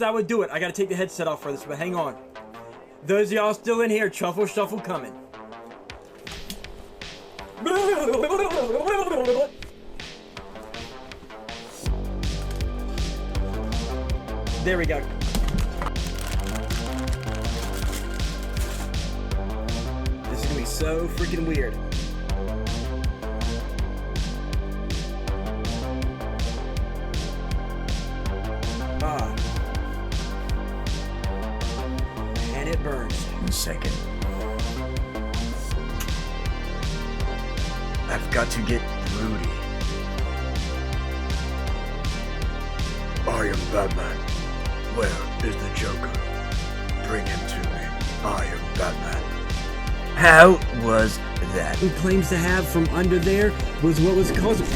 that would do it. I gotta take the headset off for this, but hang on. Those of y'all still in here, Truffle Shuffle coming. There we go. This is gonna be so freaking weird. Ah. And it burns. 1 second. I've got to get Rudy. I am Batman. Where is the Joker? Bring him to me. I am Batman. How was that? Who claims to have from under there was what was causing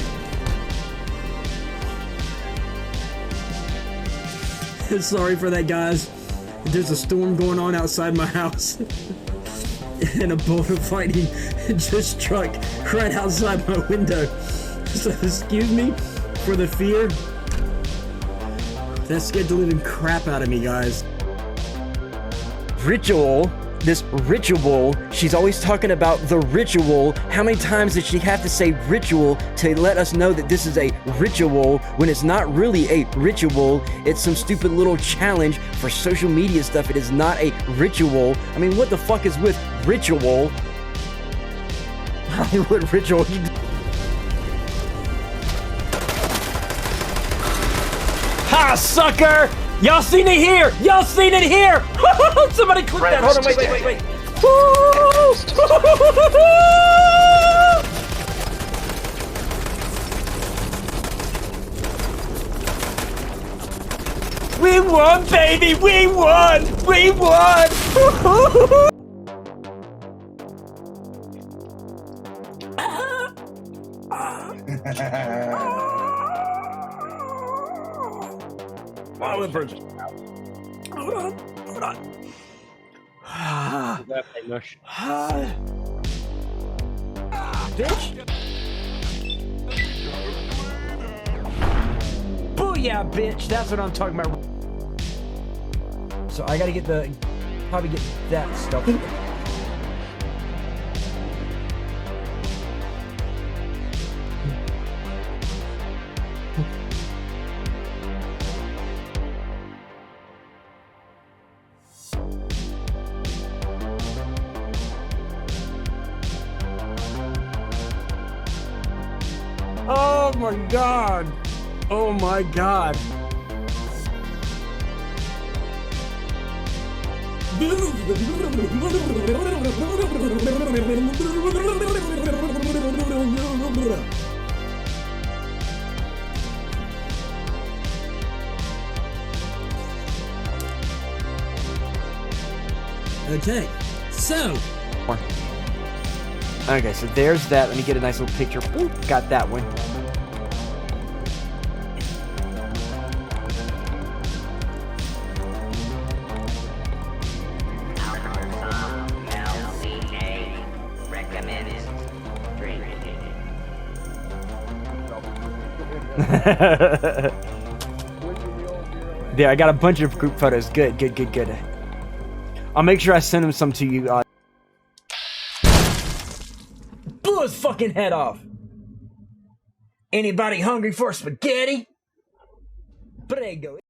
it. Sorry for that, guys. There's a storm going on outside my house. And a bolt of lightning just struck right outside my window. So excuse me for the fear. That scared the living crap out of me, guys. Ritual. This ritual, she's always talking about the ritual. How many times does she have to say ritual to let us know that this is a ritual when it's not really a ritual? It's some stupid little challenge for social media stuff. It is not a ritual. I mean, what the fuck is with ritual? Hollywood ritual. Ha, sucker! Y'all seen it here! Y'all seen it here! Somebody click that! Hold on, wait. We won, baby! We won! We won! Oh, it burns. Hold on. Bitch. Booyah, bitch. That's what I'm talking about. So I gotta probably get that stuff. Oh my god! Oh my god! Okay, so. Okay, so there's that. Let me get a nice little picture. Ooh, got that one. There, I got a bunch of group photos. Good. I'll make sure I send them some to you. Blew his fucking head off. Anybody hungry for spaghetti? Prego.